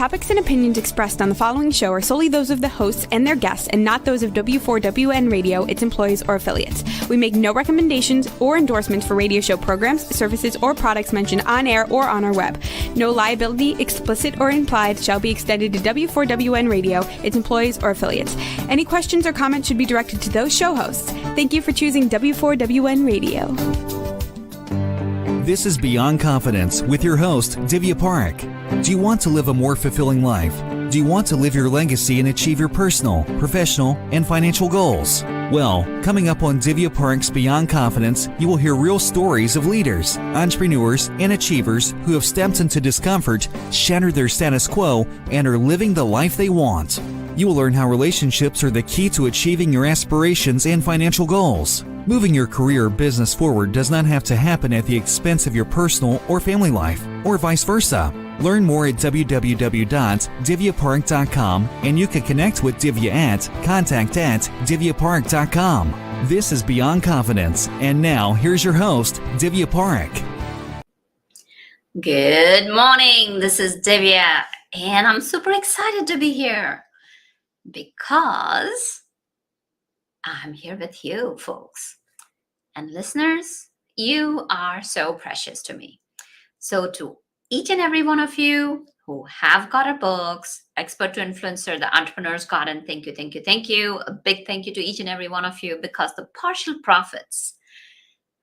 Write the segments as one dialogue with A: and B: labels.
A: topics and opinions expressed on the following show are solely those of the hosts and their guests and not those of W4WN Radio, its employees, or affiliates. We make no recommendations or endorsements for radio show programs, services, or products mentioned on air or on our web. No liability, explicit or implied, shall be extended to W4WN Radio, its employees, or affiliates. Any questions or comments should be directed to those show hosts. Thank you for choosing W4WN Radio.
B: This is Beyond Confidence with your host, Divya Parekh. Do you want to live a more fulfilling life? Do you want to live your legacy and achieve your personal, professional, and financial goals? Well, coming up on Divya Parekh's Beyond Confidence, you will hear real stories of leaders, entrepreneurs, and achievers who have stepped into discomfort, shattered their status quo, and are living the life they want. You will learn how relationships are the key to achieving your aspirations and financial goals. Moving your career or business forward does not have to happen at the expense of your personal or family life, or vice versa. Learn more at www.divyaparekh.com, and you can connect with Divya at contact@divyaparekh.com. This is Beyond Confidence, and now here's your host, Divya Parekh.
C: Good morning, this is Divya, and I'm super excited to be here because I'm here with you, folks. And listeners, you are so precious to me. So to each and every one of you who have got our books, Expert to Influencer, the Entrepreneur's Garden, thank you, thank you, thank you. A big thank you to each and every one of you, because the partial profits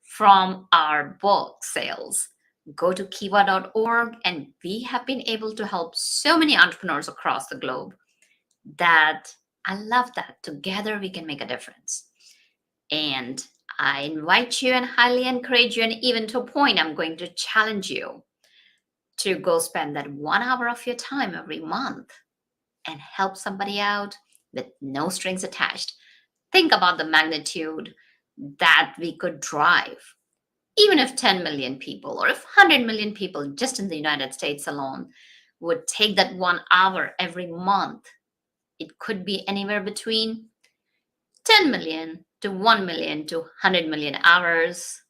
C: from our book sales go to kiva.org, and we have been able to help so many entrepreneurs across the globe that I love that together we can make a difference. And I invite you and highly encourage you, and even to a point, I'm going to challenge you to go spend that 1 hour of your time every month and help somebody out with no strings attached. Think about the magnitude that we could drive. Even if 10 million people or if 100 million people just in the United States alone would take that 1 hour every month, it could be anywhere between 10 million to 1 million to 100 million hours,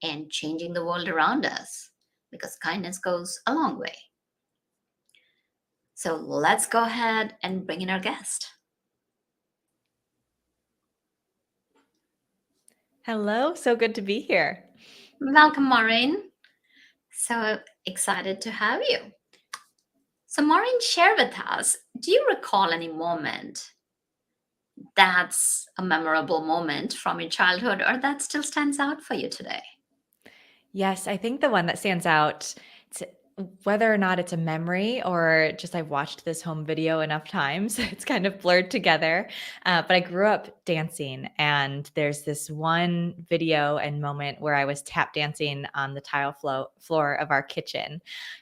C: and changing the world around us, because kindness goes a long way. So let's go ahead and bring in our guest.
D: Hello, so good to be here.
C: Welcome, Marin. So excited to have you. So Marin, share with us, do you recall any moment that's a memorable moment from your childhood, or that still stands out for you today?
D: Yes, I think the one that stands out, whether or not it's a memory or just I've watched this home video enough times, it's kind of blurred together. But I grew up dancing, and there's this one video and moment where I was tap dancing on the tile floor of our kitchen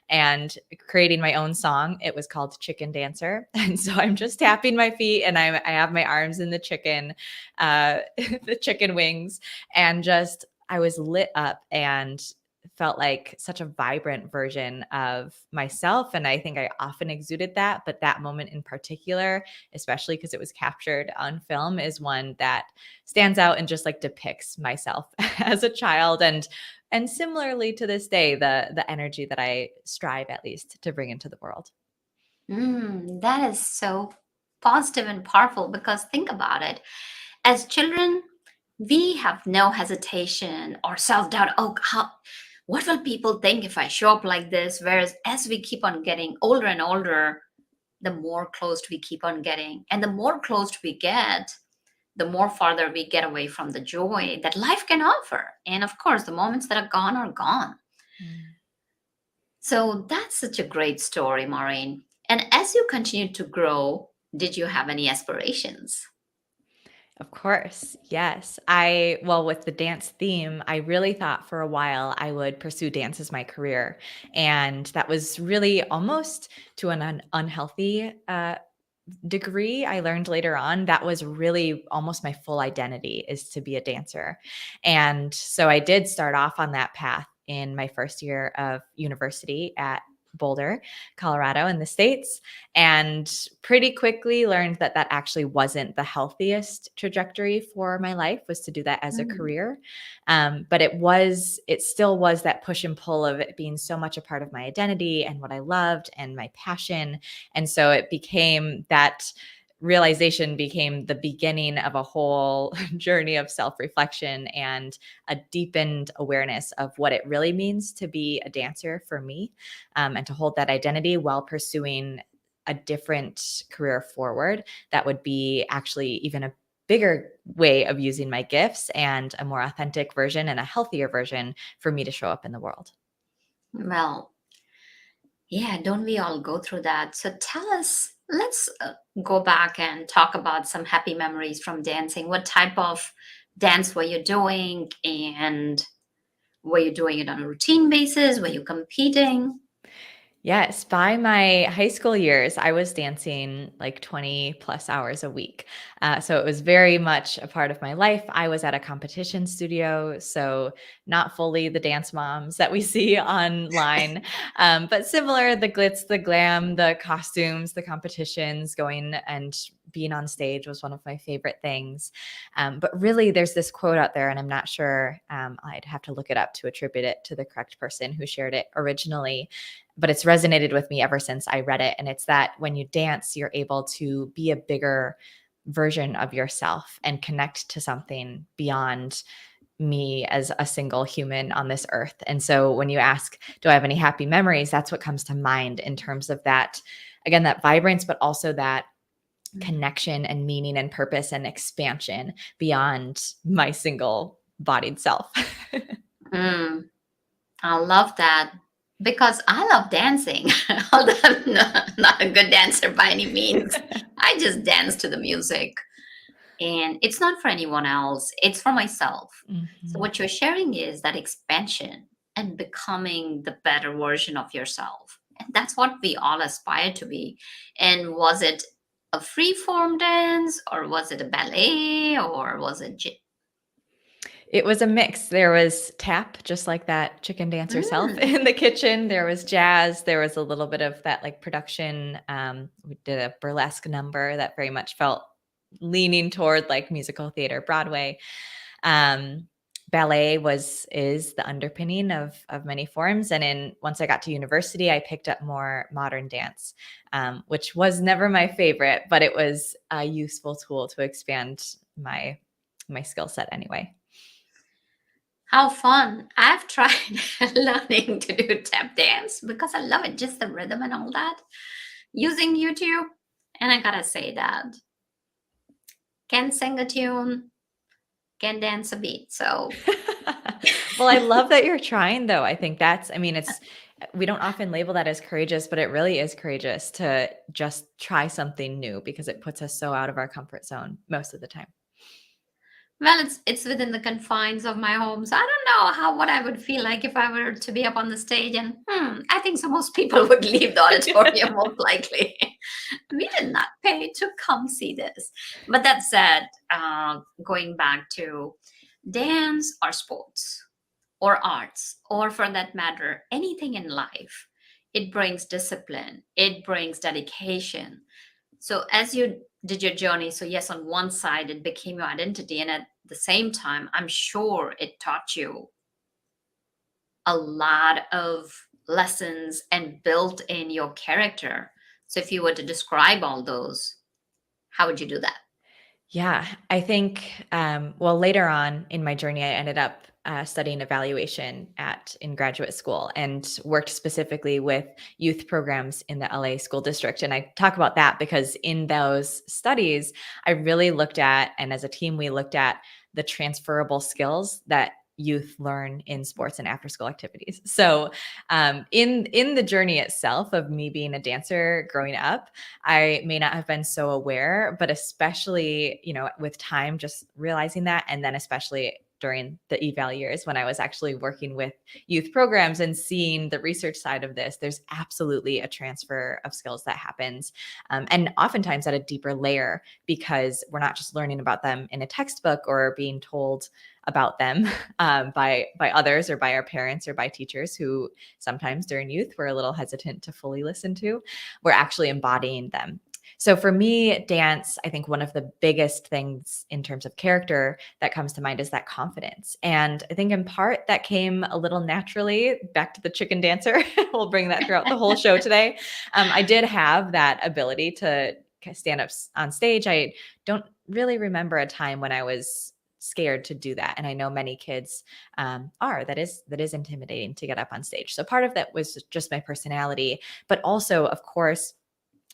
D: and creating my own song. It was called Chicken Dancer. And so I'm just tapping my feet, and I have my arms in the chicken, the chicken wings, and just I was lit up and felt like such a vibrant version of myself. And I think I often exuded that, but that moment in particular, especially because it was captured on film, is one that stands out and just like depicts myself as a child. And similarly to this day, the energy that I strive at least to bring into the world.
C: That is so positive and powerful, because think about it. As children, we have no hesitation or self-doubt. What will people think if I show up like this? Whereas as we keep on getting older and older, the more closed we keep on getting. And the more closed we get, the more farther we get away from the joy that life can offer. And of course, the moments that are gone are gone. So that's such a great story, Maureen. And as you continued to grow, did you have any aspirations?
D: Of course. Yes. With the dance theme, I really thought for a while I would pursue dance as my career. And that was really almost to an unhealthy degree. I learned later on that was really almost my full identity, is to be a dancer. And so I did start off on that path in my first year of university at Boulder, Colorado in the States, and pretty quickly learned that that actually wasn't the healthiest trajectory for my life, was to do that as a career. But it still was that push and pull of it being so much a part of my identity and what I loved and my passion. And so it became that realization became the beginning of a whole journey of self-reflection and a deepened awareness of what it really means to be a dancer for me, and to hold that identity while pursuing a different career forward that would be actually even a bigger way of using my gifts and a more authentic version and a healthier version for me to show up in the world.
C: Well, yeah, don't we all go through that? So tell us, let's go back and talk about some happy memories from dancing. What type of dance were you doing? And were you doing it on a routine basis? Were you competing?
D: Yes, by my high school years, I was dancing like 20 plus hours a week. So it was very much a part of my life. I was at a competition studio, so not fully the dance moms that we see online, but similar, the glitz, the glam, the costumes, the competitions, going and being on stage was one of my favorite things. But really, there's this quote out there, and I'm not sure, I'd have to look it up to attribute it to the correct person who shared it originally, but it's resonated with me ever since I read it. And it's that when you dance, you're able to be a bigger version of yourself and connect to something beyond me as a single human on this earth. And so when you ask, do I have any happy memories? That's what comes to mind in terms of that, again, that vibrance, but also that connection and meaning and purpose and expansion beyond my single bodied self.
C: Mm, I love that because I love dancing. Although I'm not a good dancer by any means, I just dance to the music. And it's not for anyone else, it's for myself. So,
D: Mhm.
C: what you're sharing is that expansion and becoming the better version of yourself. And that's what we all aspire to be. And was it a free form dance, or was it a ballet, or was it?
D: It was a mix. There was tap, just like that chicken dance yourself
C: Mm,
D: in the kitchen. There was jazz. There was a little bit of that like production. We did a burlesque number that very much felt leaning toward like musical theater, Broadway. Um, Ballet is the underpinning of many forms. And once I got to university, I picked up more modern dance, which was never my favorite, but it was a useful tool to expand my skill set anyway.
C: how fun. I've tried learning to do tap dance because I love it, just the rhythm and all that, using YouTube. And I gotta say that can sing a tune, can dance a beat. So,
D: Well, I love that you're trying though. I think I mean, we don't often label that as courageous, but it really is courageous to just try something new because it puts us so out of our comfort zone most of the time.
C: well, it's within the confines of my home. So I don't know what I would feel like if I were to be up on the stage. And I think so most people would leave the auditorium most likely. We did not pay to come see this. But that said, going back to dance or sports or arts, or for that matter, anything in life, it brings discipline, it brings dedication. So as you did your journey, so yes, on one side it became your identity, and at the same time, I'm sure it taught you a lot of lessons and built in your character. So if you were to describe all those, how would you do that?
D: Yeah, I think, well, later on in my journey, I ended up studying evaluation in graduate school and worked specifically with youth programs in the LA school district. And I talk about that because in those studies, I really looked at, and as a team, we looked at the transferable skills that youth learn in sports and after school activities. So in the journey itself of me being a dancer growing up, I may not have been so aware, but especially, with time, just realizing that, and then especially during the eval years when I was actually working with youth programs and seeing the research side of this. There's absolutely a transfer of skills that happens. And oftentimes at a deeper layer, because we're not just learning about them in a textbook or being told about them by others or by our parents or by teachers who sometimes during youth we're a little hesitant to fully listen to. We're actually embodying them. So for me, dance, I think one of the biggest things in terms of character that comes to mind is that confidence. And I think in part that came a little naturally, back to the chicken dancer. We'll bring that throughout the whole show today. I did have that ability to stand up on stage. I don't really remember a time when I was scared to do that. And I know many kids that is intimidating to get up on stage. So part of that was just my personality, but also, of course,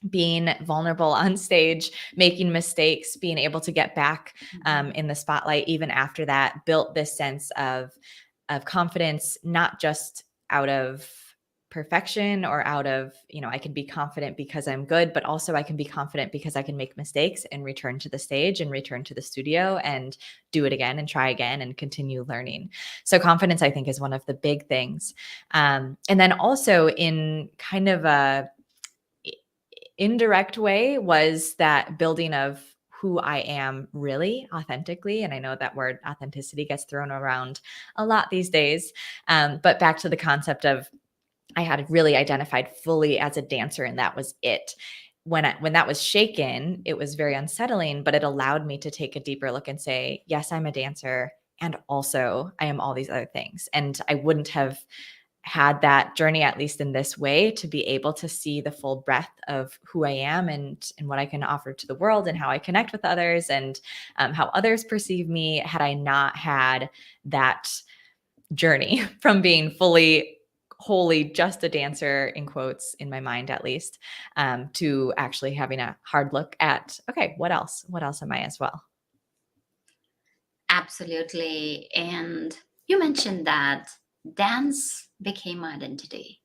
D: being vulnerable on stage, making mistakes, being able to get back in the spotlight even after that, built this sense of confidence, not just out of perfection or out of, I can be confident because I'm good, but also I can be confident because I can make mistakes and return to the stage and return to the studio and do it again and try again and continue learning. So confidence, I think, is one of the big things. And then also in kind of a indirect way was that building of who I am really authentically. And I know that word authenticity gets thrown around a lot these days. But back to the concept of I had really identified fully as a dancer, and that was it. When that was shaken, it was very unsettling, but it allowed me to take a deeper look and say, yes, I'm a dancer. And also I am all these other things. And I wouldn't have had that journey, at least in this way, to be able to see the full breadth of who I am and what I can offer to the world and how I connect with others and how others perceive me, had I not had that journey from being wholly just a dancer, in quotes, in my mind at least, to actually having a hard look at, okay, what else am I as well?
C: Absolutely. And you mentioned that dance became my identity.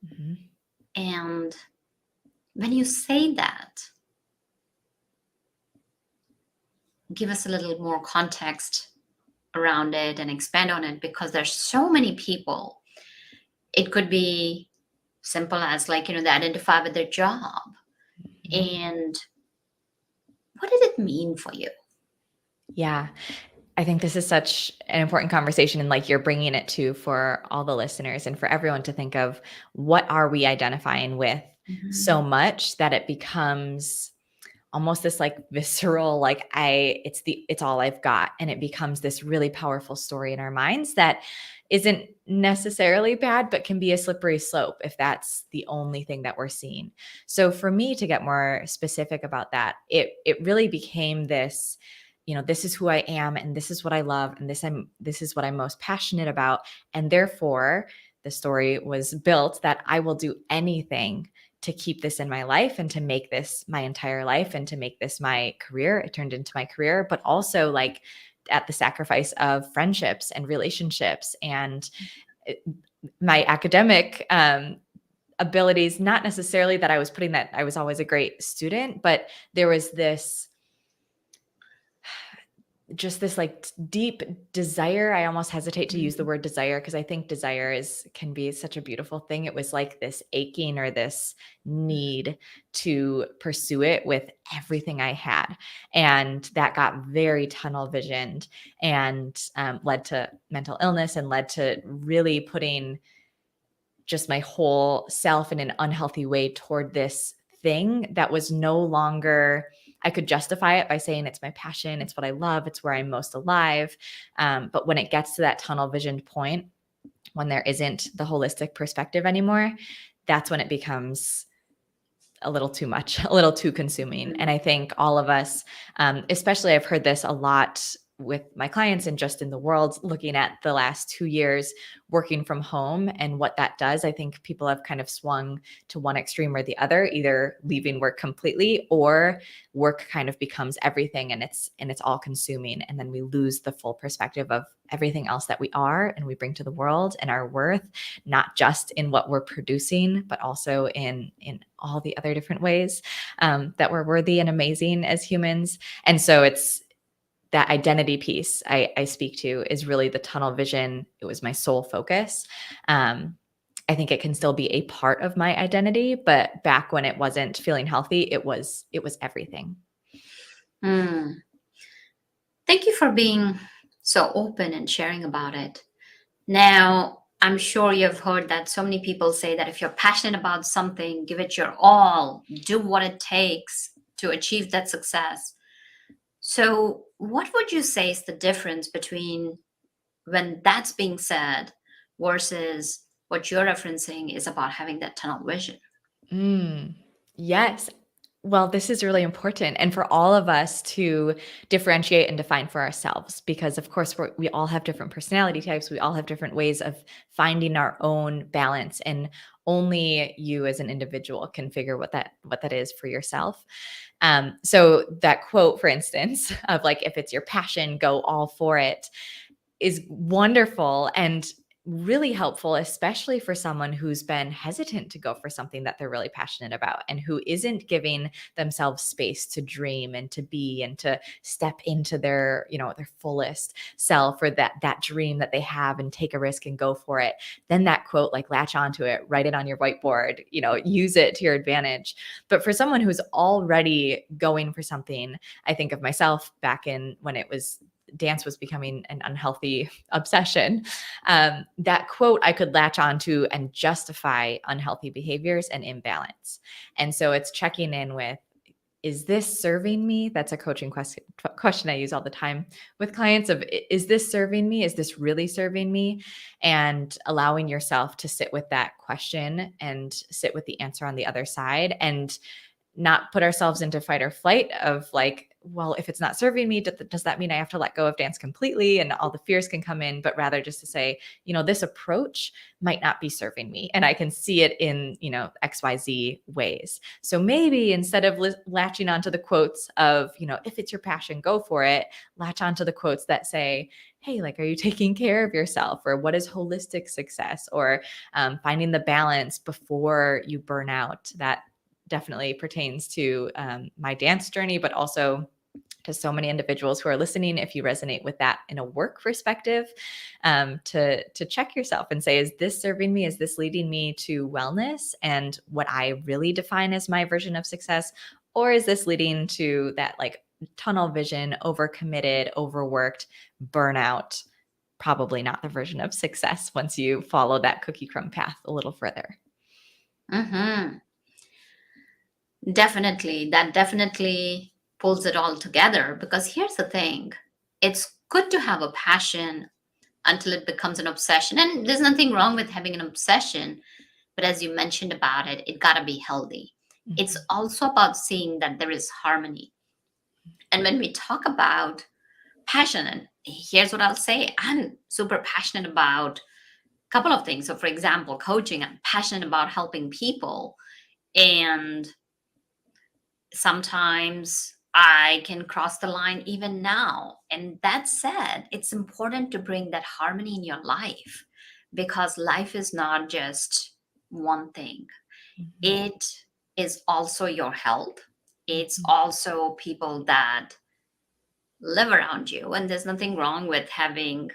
D: Mm-hmm.
C: And when you say that, give us a little more context around it and expand on it, because there's so many people. It could be simple as they identify with their job.
D: Mm-hmm.
C: And what did it mean for you?
D: Yeah. I think this is such an important conversation, and you're bringing it to for all the listeners and for everyone to think of, what are we identifying with so much that it becomes almost this visceral, it's all I've got. And it becomes this really powerful story in our minds that isn't necessarily bad, but can be a slippery slope if that's the only thing that we're seeing. So for me, to get more specific about that, it really became this, this is who I am, and this is what I love, and this is what I'm most passionate about. And therefore, the story was built that I will do anything to keep this in my life and to make this my entire life and to make this my career. It turned into my career, but also at the sacrifice of friendships and relationships and my academic abilities. Not necessarily that I was putting that I was always a great student, but there was this deep desire. I almost hesitate to use the word desire, because I think desire can be such a beautiful thing. It was this aching or this need to pursue it with everything I had. And that got very tunnel visioned and led to mental illness and led to really putting just my whole self in an unhealthy way toward this thing that was no longer, I could justify it by saying it's my passion, it's what I love, it's where I'm most alive. But when it gets to that tunnel visioned point, when there isn't the holistic perspective anymore, that's when it becomes a little too much, a little too consuming. And I think all of us, especially I've heard this a lot with my clients and just in the world, looking at the last 2 years working from home and what that does. I think people have kind of swung to one extreme or the other, either leaving work completely or work kind of becomes everything and it's all consuming. And then we lose the full perspective of everything else that we are and we bring to the world and our worth, not just in what we're producing, but also in all the other different ways that we're worthy and amazing as humans. And so it's that identity piece I speak to is really the tunnel vision. It was my sole focus. I think it can still be a part of my identity, but back when it wasn't feeling healthy, it was everything.
C: Hmm. Thank you for being so open and sharing about it. Now, I'm sure you've heard that so many people say that if you're passionate about something, give it your all, do what it takes to achieve that success. So, what would you say is the difference between when that's being said versus what you're referencing is about having that tunnel vision?
D: Mm, yes. Well, this is really important. And for all of us to differentiate and define for ourselves, because of course we all have different personality types. We all have different ways of finding our own balance. And only you as an individual can figure what that is for yourself. So that quote, for instance, of like, if it's your passion, go all for it, is wonderful and really helpful, especially for someone who's been hesitant to go for something that they're really passionate about and who isn't giving themselves space to dream and to be and to step into their, their fullest self, or that dream that they have, and take a risk and go for it. Then that quote, like, latch onto it, write it on your whiteboard, use it to your advantage. But for someone who's already going for something, I think of myself back in when dance was becoming an unhealthy obsession. That quote I could latch onto and justify unhealthy behaviors and imbalance. And so it's checking in with, is this serving me? That's a coaching question I use all the time with clients of, is this serving me? Is this really serving me? And allowing yourself to sit with that question and sit with the answer on the other side, and not put ourselves into fight or flight of like, well, if it's not serving me, does that mean I have to let go of dance completely? And all the fears can come in, but rather just to say, this approach might not be serving me, and I can see it in, XYZ ways. So maybe instead of latching onto the quotes of, if it's your passion, go for it, latch onto the quotes that say, hey, like, are you taking care of yourself? Or what is holistic success? Or finding the balance before you burn out. That definitely pertains to my dance journey, but also to so many individuals who are listening. If you resonate with that in a work perspective, to check yourself and say, is this serving me? Is this leading me to wellness and what I really define as my version of success? Or is this leading to that like tunnel vision, overcommitted, overworked, burnout? Probably not the version of success once you follow that cookie crumb path a little further.
C: Mm-hmm. Definitely. That definitely pulls it all together, because here's the thing, it's good to have a passion until it becomes an obsession. And there's nothing wrong with having an obsession, but as you mentioned about it, it got to be healthy. It's also about seeing that there is harmony. And when we talk about passion, and here's what I'll say, I'm super passionate about a couple of things. So, for example, coaching, I'm passionate about helping people. And sometimes I can cross the line even now. And that said, it's important to bring that harmony in your life, because life is not just one thing. It is also your health. It's also people that live around you. And there's nothing wrong with having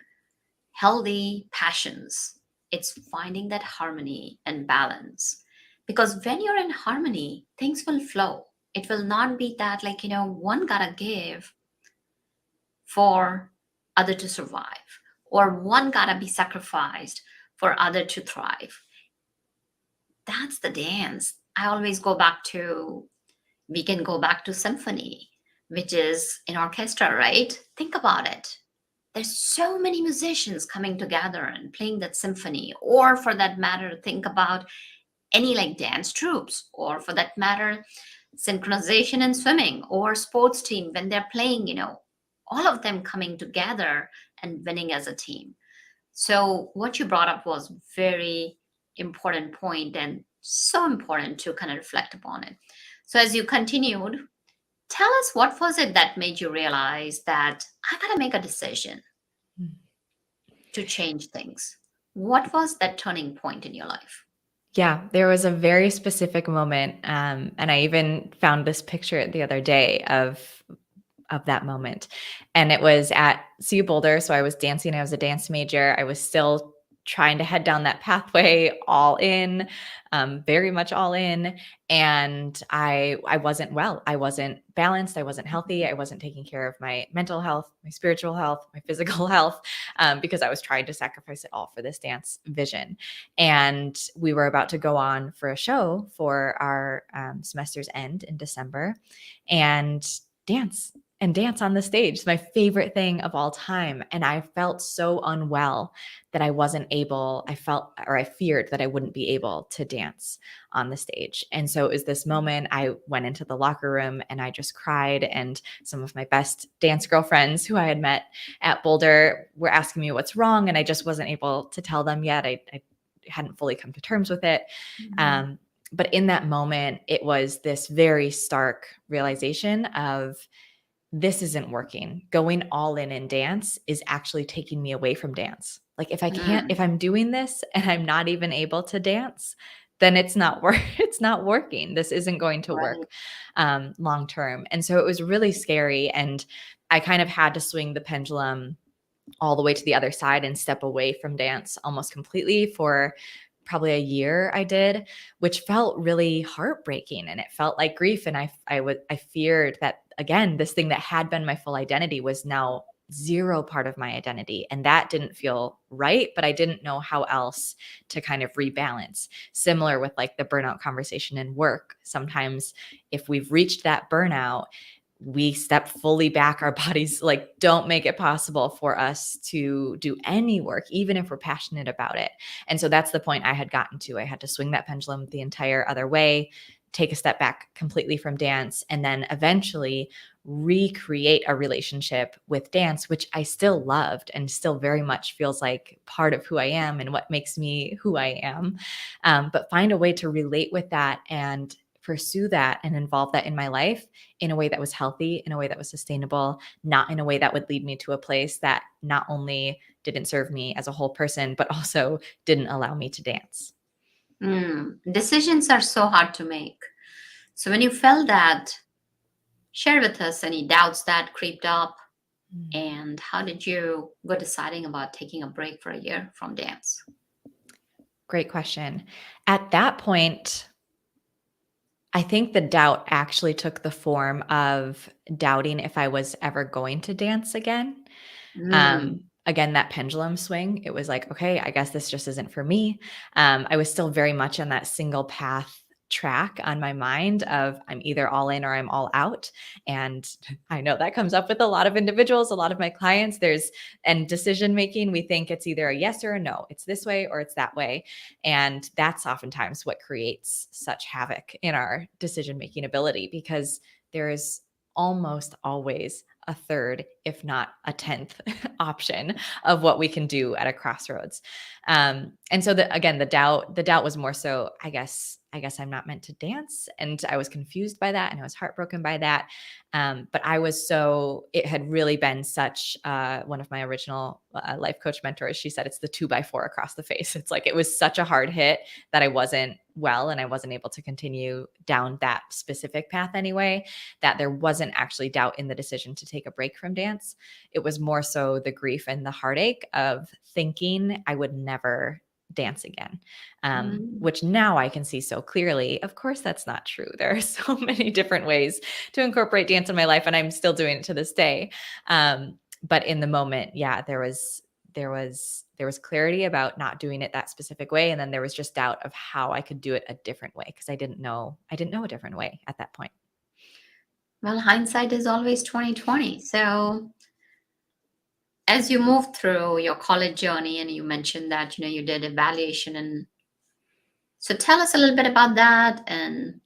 C: healthy passions. It's finding that harmony and balance. Because when you're in harmony, things will flow. It will not be that, like, one gotta give for other to survive, or one gotta be sacrificed for other to thrive. That's the dance. I always go back to, we can go back to symphony, which is an orchestra, right? Think about it. There's so many musicians coming together and playing that symphony. Or for that matter, think about any like dance troops, or for that matter, synchronization in swimming or sports team when they're playing, all of them coming together and winning as a team. So what you brought up was very important point, and so important to kind of reflect upon it. So as you continued, tell us, what was it that made you realize that I got to make a decision to change things? What was that turning point in your life?
D: Yeah, there was a very specific moment, and I even found this picture the other day of that moment. And it was at CU Boulder. So I was dancing. I was a dance major. I was still trying to head down that pathway all in, very much all in. And I wasn't well. I wasn't balanced. I wasn't healthy. I wasn't taking care of my mental health, my spiritual health, my physical health, because I was trying to sacrifice it all for this dance vision. And we were about to go on for a show for our semester's end in December, and dance on the stage. It's my favorite thing of all time. And I felt so unwell that I wasn't able, I feared that I wouldn't be able to dance on the stage. And so it was this moment I went into the locker room and I just cried. And some of my best dance girlfriends who I had met at Boulder were asking me what's wrong. And I just wasn't able to tell them yet. I hadn't fully come to terms with it. But in that moment, it was this very stark realization of, this isn't working. Going all in dance is actually taking me away from dance. Like if I'm doing this and I'm not even able to dance, then it's not working. This isn't going to work long term. And so it was really scary. And I kind of had to swing the pendulum all the way to the other side and step away from dance almost completely for probably a year I did, which felt really heartbreaking, and it felt like grief. And I feared that, again, this thing that had been my full identity was now zero part of my identity. And that didn't feel right, but I didn't know how else to kind of rebalance. Similar with like the burnout conversation in work. Sometimes if we've reached that burnout, we step fully back. Our bodies like don't make it possible for us to do any work, even if we're passionate about it. And so that's the point I had gotten to. I had to swing that pendulum the entire other way, take a step back completely from dance, and then eventually recreate a relationship with dance, which I still loved and still very much feels like part of who I am and what makes me who I am. But find a way to relate with that and pursue that and involve that in my life in a way that was healthy, in a way that was sustainable, not in a way that would lead me to a place that not only didn't serve me as a whole person, but also didn't allow me to dance.
C: Decisions are so hard to make. So when you felt that, share with us any doubts that creeped up, and how did you go deciding about taking a break for a year from dance?
D: Great question. At that point, I think the doubt actually took the form of doubting if I was ever going to dance again. Again, that pendulum swing, it was like, okay, I guess this just isn't for me. I was still very much on that single path track on my mind of I'm either all in or I'm all out. And I know that comes up with a lot of individuals, a lot of my clients. And decision making, we think it's either a yes or a no. It's this way or it's that way. And that's oftentimes what creates such havoc in our decision making ability, because there is almost always a third, if not a 10th option of what we can do at a crossroads. And so the doubt was more so, I guess I'm not meant to dance. And I was confused by that. And I was heartbroken by that. But it had really been such, one of my original life coach mentors, she said, it's the 2x4 across the face. It's like, it was such a hard hit that I wasn't well, and I wasn't able to continue down that specific path anyway, that there wasn't actually doubt in the decision to take a break from dance. It was more so the grief and the heartache of thinking I would never dance again, which now I can see so clearly. Of course, that's not true. There are so many different ways to incorporate dance in my life, and I'm still doing it to this day. But in the moment, yeah, there was clarity about not doing it that specific way, and then there was just doubt of how I could do it a different way, because I didn't know a different way at that point.
C: Well, hindsight is always 2020. So as you moved through your college journey, and you mentioned that you did evaluation, and so tell us a little bit about that, and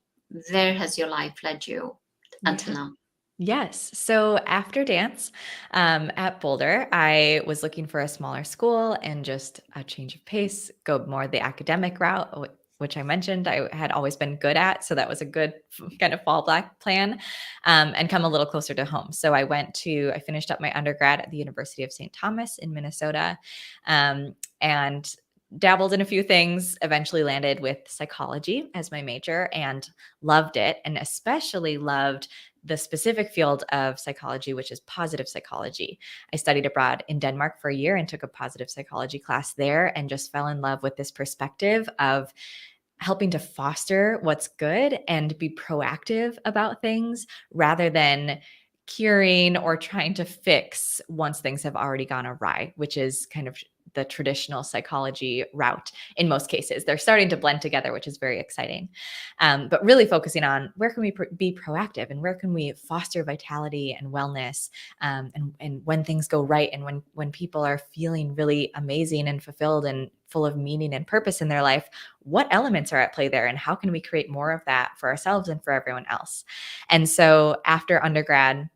C: where has your life led you until now?
D: Yes. So after dance at Boulder, I was looking for a smaller school and just a change of pace, go more the academic route, which I mentioned I had always been good at. So that was a good kind of fallback plan, and come a little closer to home. So I finished up my undergrad at the University of St. Thomas in Minnesota, and dabbled in a few things, eventually landed with psychology as my major and loved it, and especially loved the specific field of psychology, which is positive psychology. I studied abroad in Denmark for a year and took a positive psychology class there and just fell in love with this perspective of helping to foster what's good and be proactive about things rather than curing or trying to fix once things have already gone awry, which is kind of the traditional psychology route in most cases. They're starting to blend together, which is very exciting. But really focusing on where can we be proactive and where can we foster vitality and wellness, and when things go right and when people are feeling really amazing and fulfilled and full of meaning and purpose in their life, what elements are at play there and how can we create more of that for ourselves and for everyone else? And so after undergrad,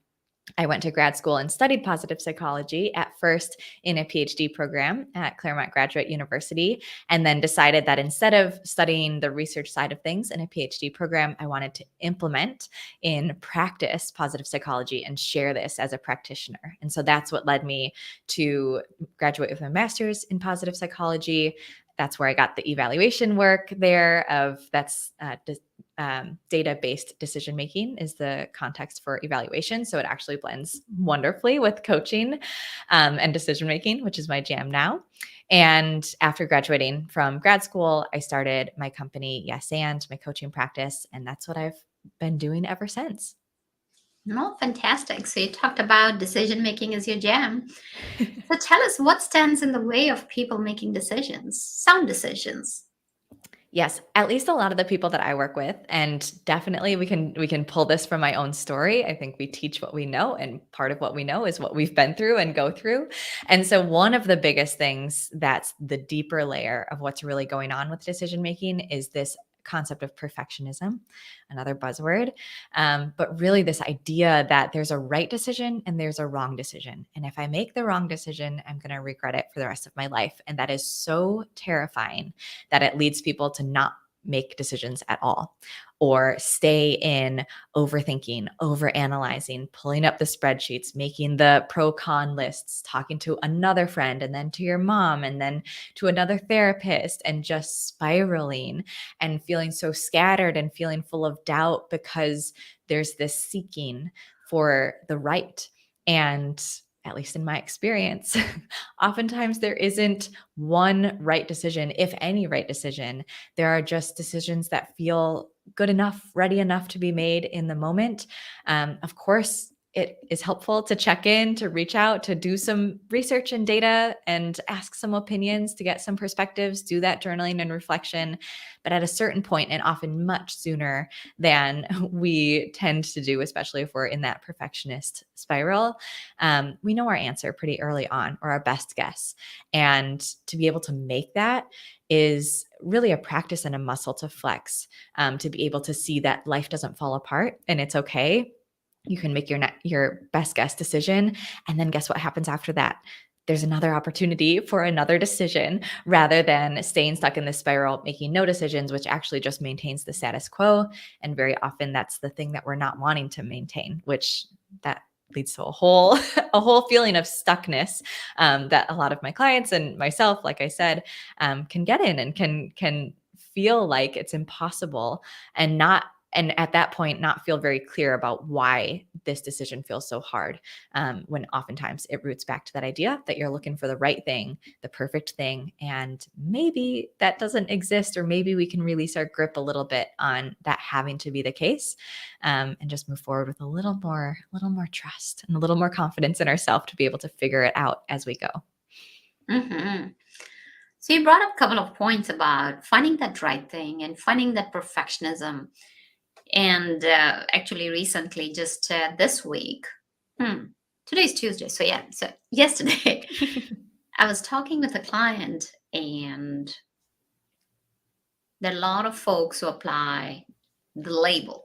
D: I went to grad school and studied positive psychology, at first in a PhD program at Claremont Graduate University, and then decided that instead of studying the research side of things in a PhD program, I wanted to implement in practice positive psychology and share this as a practitioner. And so that's what led me to graduate with my master's in positive psychology. That's where I got the evaluation work there data-based decision-making is the context for evaluation. So it actually blends wonderfully with coaching and decision-making, which is my jam now. And after graduating from grad school, I started my company, Yes And, my coaching practice. And that's what I've been doing ever since.
C: No, fantastic. So you talked about decision making as your jam. So tell us what stands in the way of people making decisions, sound decisions.
D: Yes, at least a lot of the people that I work with, and definitely we can pull this from my own story. I think we teach what we know, and part of what we know is what we've been through and go through. And so one of the biggest things that's the deeper layer of what's really going on with decision making is this concept of perfectionism, another buzzword. But really this idea that there's a right decision and there's a wrong decision. And if I make the wrong decision, I'm going to regret it for the rest of my life. And that is so terrifying that it leads people to not make decisions at all, or stay in overthinking, overanalyzing, pulling up the spreadsheets, making the pro-con lists, talking to another friend, and then to your mom, and then to another therapist, and just spiraling and feeling so scattered and feeling full of doubt because there's this seeking for the right. And at least in my experience, oftentimes there isn't one right decision, if any right decision. There are just decisions that feel good enough, ready enough to be made in the moment. Of course, it is helpful to check in, to reach out, to do some research and data and ask some opinions to get some perspectives, do that journaling and reflection. But at a certain point, and often much sooner than we tend to do, especially if we're in that perfectionist spiral, we know our answer pretty early on, or our best guess. And to be able to make that is really a practice and a muscle to flex, to be able to see that life doesn't fall apart and it's okay. You can make your best guess decision. And then guess what happens after that? There's another opportunity for another decision, rather than staying stuck in this spiral, making no decisions, which actually just maintains the status quo. And very often that's the thing that we're not wanting to maintain, which that leads to a whole feeling of stuckness, that a lot of my clients and myself, like I said, can get in and can feel like it's impossible, and at that point not feel very clear about why this decision feels so hard, when oftentimes it roots back to that idea that you're looking for the right thing, the perfect thing, and maybe that doesn't exist, or maybe we can release our grip a little bit on that having to be the case, and just move forward with a little more trust and a little more confidence in ourselves to be able to figure it out as we go.
C: Mm-hmm. So you brought up a couple of points about finding that right thing and finding that perfectionism. And actually recently, just this week, today's Tuesday. So yeah, so yesterday, I was talking with a client, and there are a lot of folks who apply the label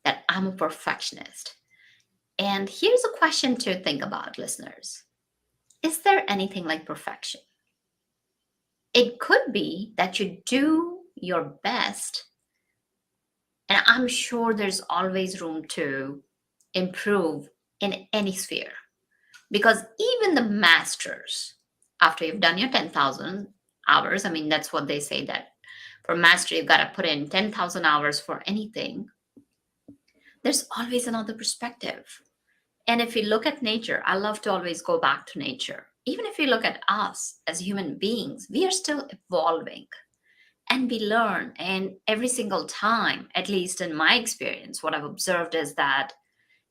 C: that I'm a perfectionist. And here's a question to think about, listeners. Is there anything like perfection? It could be that you do your best, and I'm sure there's always room to improve in any sphere. Because even the masters, after you've done your 10,000 hours, I mean, that's what they say, that for mastery, you've got to put in 10,000 hours for anything. there's always another perspective. And if we look at nature, I love to always go back to nature. Even if we look at us as human beings, we are still evolving and we learn. And every single time, at least in my experience, what I've observed is that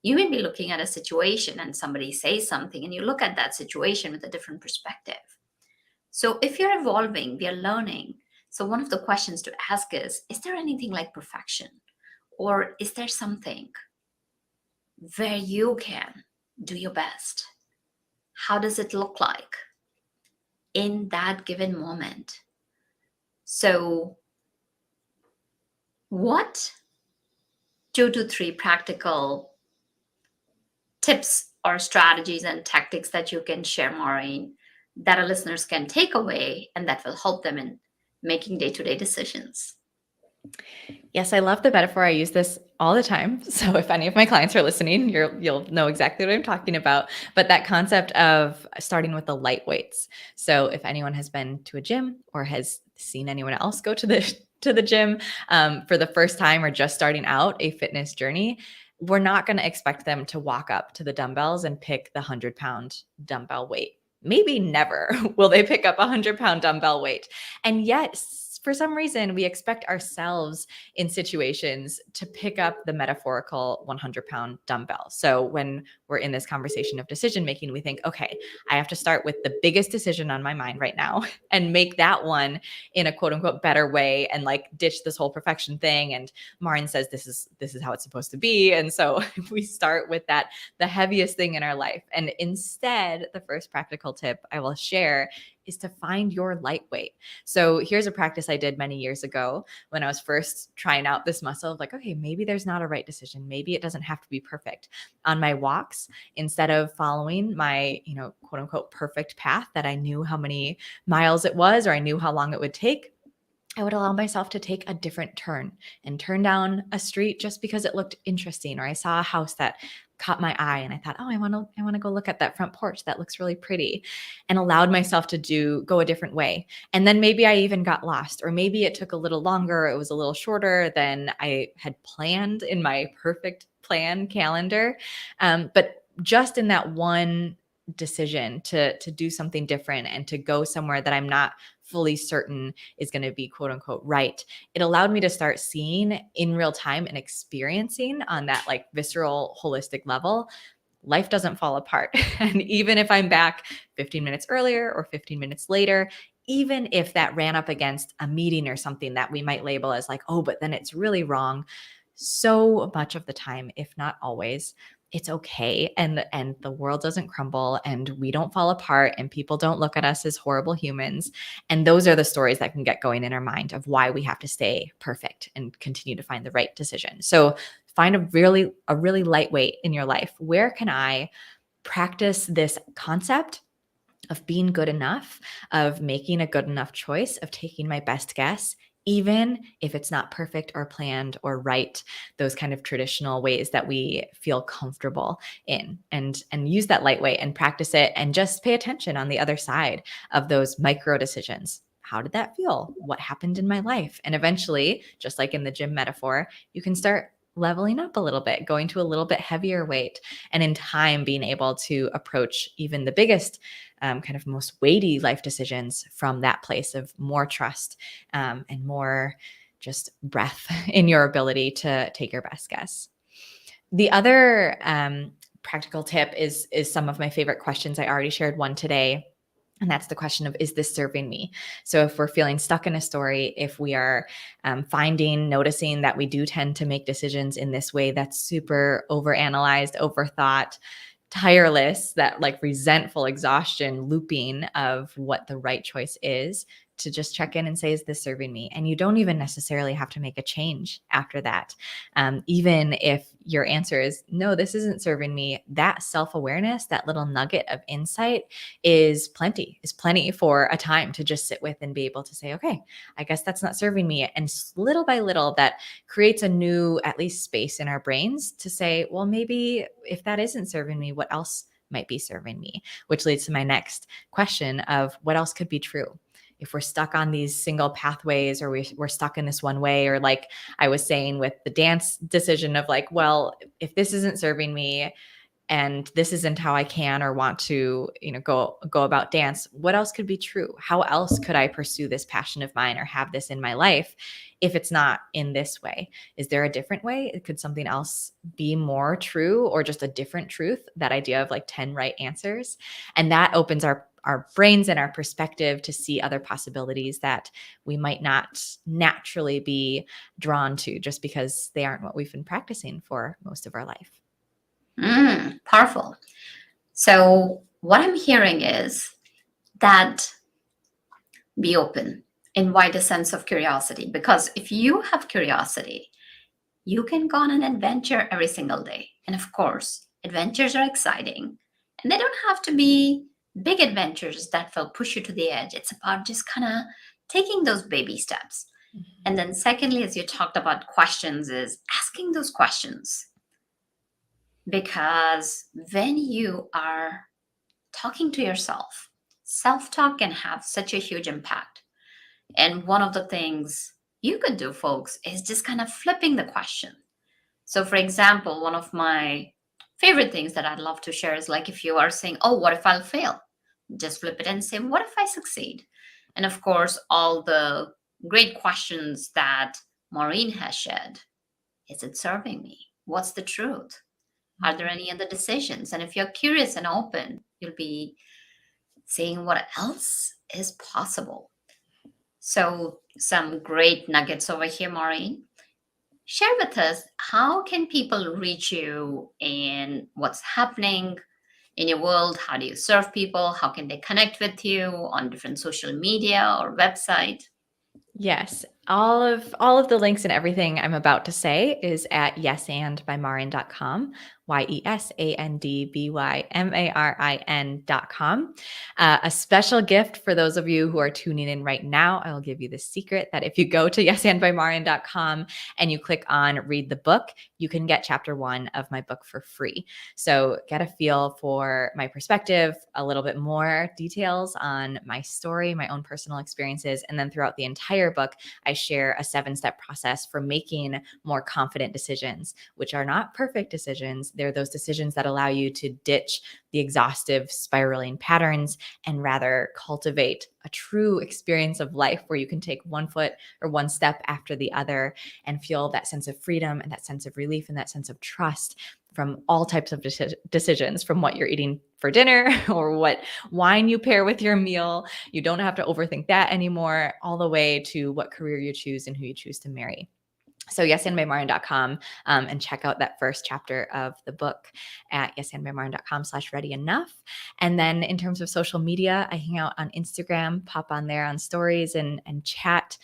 C: you may be looking at a situation and somebody says something, and you look at that situation with a different perspective. So if you're evolving, we are learning. So one of the questions to ask is there anything like perfection? Or is there something where you can do your best? How does it look like in that given moment? So, what 2 to 3 practical tips or strategies and tactics that you can share, Maureen, that our listeners can take away and that will help them in making day-to-day decisions?
D: Yes, I love the metaphor. I use this all the time. So if any of my clients are listening, you'll know exactly what I'm talking about. But that concept of starting with the light weights. So if anyone has been to a gym or has seen anyone else go to the gym for the first time or just starting out a fitness journey, we're not going to expect them to walk up to the dumbbells and pick the 100-pound dumbbell weight. Maybe never will they pick up a 100-pound dumbbell weight. And yet, for some reason, we expect ourselves in situations to pick up the metaphorical 100-pound dumbbell. So when we're in this conversation of decision making, we think, okay, I have to start with the biggest decision on my mind right now and make that one in a quote unquote better way, and like ditch this whole perfection thing. And Marin says this is how it's supposed to be. And so we start with that, the heaviest thing in our life. And instead, the first practical tip I will share is to find your lightweight. So here's a practice I did many years ago when I was first trying out this muscle of like, okay, maybe there's not a right decision. Maybe it doesn't have to be perfect. On my walks, instead of following my, quote unquote, perfect path that I knew how many miles it was, or I knew how long it would take, I would allow myself to take a different turn and turn down a street just because it looked interesting, or I saw a house that caught my eye and I thought, oh, I want to go look at that front porch. That looks really pretty, and allowed myself to go a different way. And then maybe I even got lost, or maybe it took a little longer. It was a little shorter than I had planned in my perfect plan calendar. But just in that one decision to do something different and to go somewhere that I'm not fully certain is going to be quote unquote right, it allowed me to start seeing in real time and experiencing on that like visceral holistic level, life doesn't fall apart. And even if I'm back 15 minutes earlier or 15 minutes later, even if that ran up against a meeting or something that we might label as like, oh, but then it's really wrong, so much of the time, if not always, it's okay. And the world doesn't crumble and we don't fall apart and people don't look at us as horrible humans. And those are the stories that can get going in our mind of why we have to stay perfect and continue to find the right decision. So find a really lightweight in your life. Where can I practice this concept of being good enough, of making a good enough choice, of taking my best guess, even if it's not perfect or planned or right, those kind of traditional ways that we feel comfortable in, and use that lightweight and practice it, and just pay attention on the other side of those micro decisions. How did that feel? What happened in my life? And eventually, just like in the gym metaphor, you can start leveling up a little bit, going to a little bit heavier weight, and in time being able to approach even the biggest kind of most weighty life decisions from that place of more trust and more just breath in your ability to take your best guess. The other practical tip is some of my favorite questions. I already shared one today. And that's the question of, is this serving me? So if we're feeling stuck in a story, if we are noticing that we do tend to make decisions in this way that's super overanalyzed, overthought, tireless, that like resentful exhaustion looping of what the right choice is, to just check in and say, is this serving me? And you don't even necessarily have to make a change after that. Even if your answer is, no, this isn't serving me, that self-awareness, that little nugget of insight is plenty for a time to just sit with and be able to say, okay, I guess that's not serving me. And little by little, that creates a new, at least, space in our brains to say, well, maybe if that isn't serving me, what else might be serving me? Which leads to my next question of, what else could be true? if we're stuck on these single pathways, or we're stuck in this one way, or like I was saying with the dance decision of like, well, if this isn't serving me, and this isn't how I can or want to, go about dance, what else could be true? How else could I pursue this passion of mine or have this in my life if it's not in this way? Is there a different way? Could something else be more true, or just a different truth? That idea of like 10 right answers. And that opens our brains and our perspective to see other possibilities that we might not naturally be drawn to, just because they aren't what we've been practicing for most of our life.
C: Powerful. So what I'm hearing is that be open, invite a sense of curiosity, because if you have curiosity, you can go on an adventure every single day. And of course, adventures are exciting, and they don't have to be big adventures that will push you to the edge. It's about just kind of taking those baby steps. And then secondly, as you talked about questions, is asking those questions. Because when you are talking to yourself, self-talk can have such a huge impact. And one of the things you could do, folks, is just kind of flipping the question. So for example, one of my favorite things that I'd love to share is like, if you are saying, oh, what if I'll fail? Just flip it and say, what if I succeed? And of course, all the great questions that Maureen has shared. Is it serving me? What's the truth? Are there any other decisions? And if you're curious and open, you'll be seeing what else is possible. So some great nuggets over here, Maureen. Share with us, how can people reach you and what's happening in your world? How do you serve people? How can they connect with you on different social media or website?
D: Yes. All of the links and everything I'm about to say is at yesandbymarin.com, YESANDBYMARIN.com. A special gift for those of you who are tuning in right now. I will give you the secret that if you go to yesandbymarin.com and you click on read the book, you can get chapter 1 of my book for free. So get a feel for my perspective, a little bit more details on my story, my own personal experiences. And then throughout the entire book, I share a 7-step process for making more confident decisions, which are not perfect decisions. They're those decisions that allow you to ditch the exhaustive spiraling patterns and rather cultivate a true experience of life where you can take one foot or one step after the other and feel that sense of freedom and that sense of relief and that sense of trust from all types of decisions, from what you're eating for dinner or what wine you pair with your meal. You don't have to overthink that anymore, all the way to what career you choose and who you choose to marry. So yesandbymarin.com, and check out that first chapter of the book at yesandbymarin.com/ready enough. And then in terms of social media, I hang out on Instagram, pop on there on stories and chat,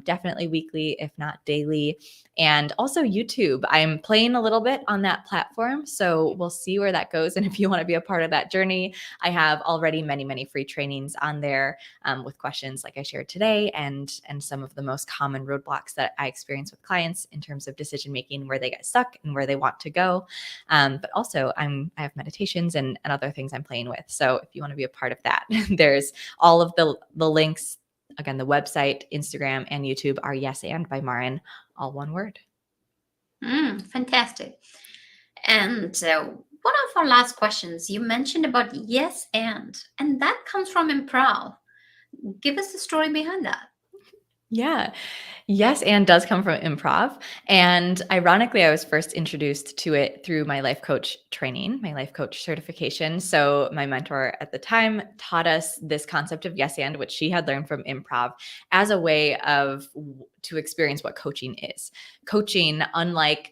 D: definitely weekly, if not daily. And also YouTube. I'm playing a little bit on that platform, so we'll see where that goes. And if you want to be a part of that journey, I have already many, many free trainings on there with questions like I shared today, and some of the most common roadblocks that I experience with clients in terms of decision making, where they get stuck and where they want to go. But also I have meditations and other things I'm playing with. So if you want to be a part of that, there's all of the links. Again, the website, Instagram, and YouTube are Yes and by Marin, all one word.
C: Fantastic. And one of our last questions, you mentioned about yes and that comes from improv. Give us the story behind that.
D: Yeah. Yes, and does come from improv. And ironically, I was first introduced to it through my life coach training, my life coach certification. So my mentor at the time taught us this concept of yes and, which she had learned from improv, as a way to experience what coaching is. Coaching, unlike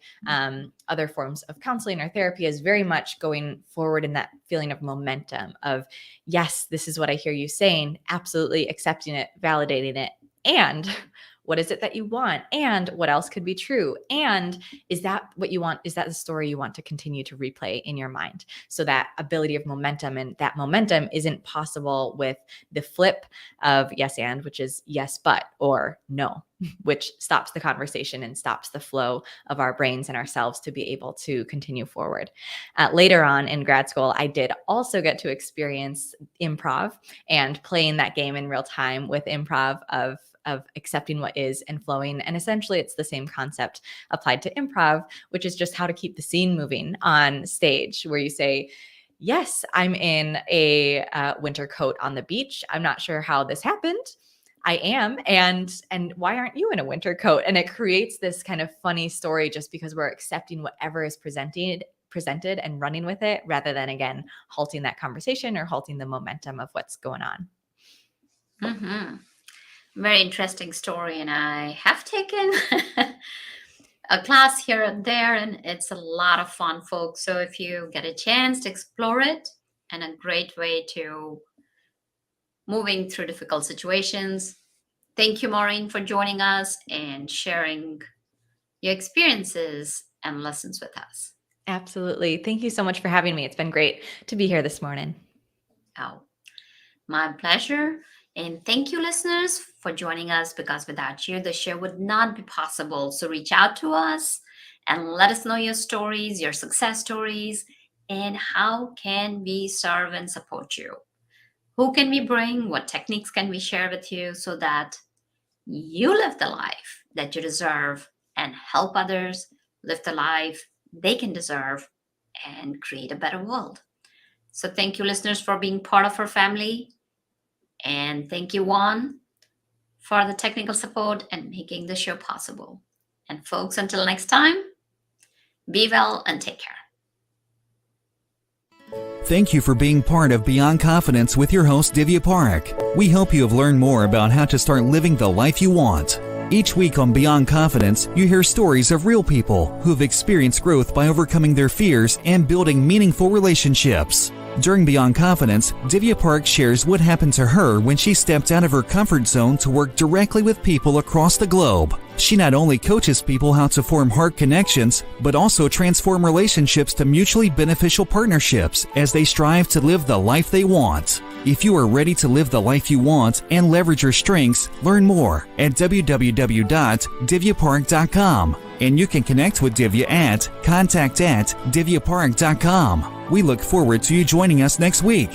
D: other forms of counseling or therapy, is very much going forward in that feeling of momentum of, yes, this is what I hear you saying, absolutely accepting it, validating it. And what is it that you want? And what else could be true? And is that what you want? Is that the story you want to continue to replay in your mind? So that ability of momentum, and that momentum isn't possible with the flip of yes and, which is yes but, or no, which stops the conversation and stops the flow of our brains and ourselves to be able to continue forward. Later on in grad school, I did also get to experience improv and playing that game in real time with improv of accepting what is and flowing. And essentially it's the same concept applied to improv, which is just how to keep the scene moving on stage, where you say, yes, I'm in a winter coat on the beach. I'm not sure how this happened. I am. And why aren't you in a winter coat? And it creates this kind of funny story just because we're accepting whatever is presented and running with it, rather than, again, halting that conversation or halting the momentum of what's going on.
C: Mm-hmm. Very interesting story. And I have taken a class here and there, and it's a lot of fun, folks. So if you get a chance to explore it, and a great way to moving through difficult situations. Thank you, Marin, for joining us and sharing your experiences and lessons with us.
D: Absolutely. Thank you so much for having me. It's been great to be here this morning.
C: Oh, my pleasure. And thank you, listeners, for joining us, because without you, the show would not be possible. So reach out to us and let us know your stories, your success stories, and how can we serve and support you? Who can we bring? What techniques can we share with you so that you live the life that you deserve and help others live the life they can deserve and create a better world? So thank you, listeners, for being part of our family. And thank you, Juan, for the technical support and making the show possible. And folks, until next time, be well and take care.
B: Thank you for being part of Beyond Confidence with your host, Divya Parekh. We hope you have learned more about how to start living the life you want. Each week on Beyond Confidence, you hear stories of real people who have experienced growth by overcoming their fears and building meaningful relationships. During Beyond Confidence, Divya Parekh shares what happened to her when she stepped out of her comfort zone to work directly with people across the globe. She not only coaches people how to form heart connections, but also transform relationships to mutually beneficial partnerships as they strive to live the life they want. If you are ready to live the life you want and leverage your strengths, learn more at www.divyaparekh.com. And you can connect with Divya at contact@divyaparekh.com. We look forward to you joining us next week.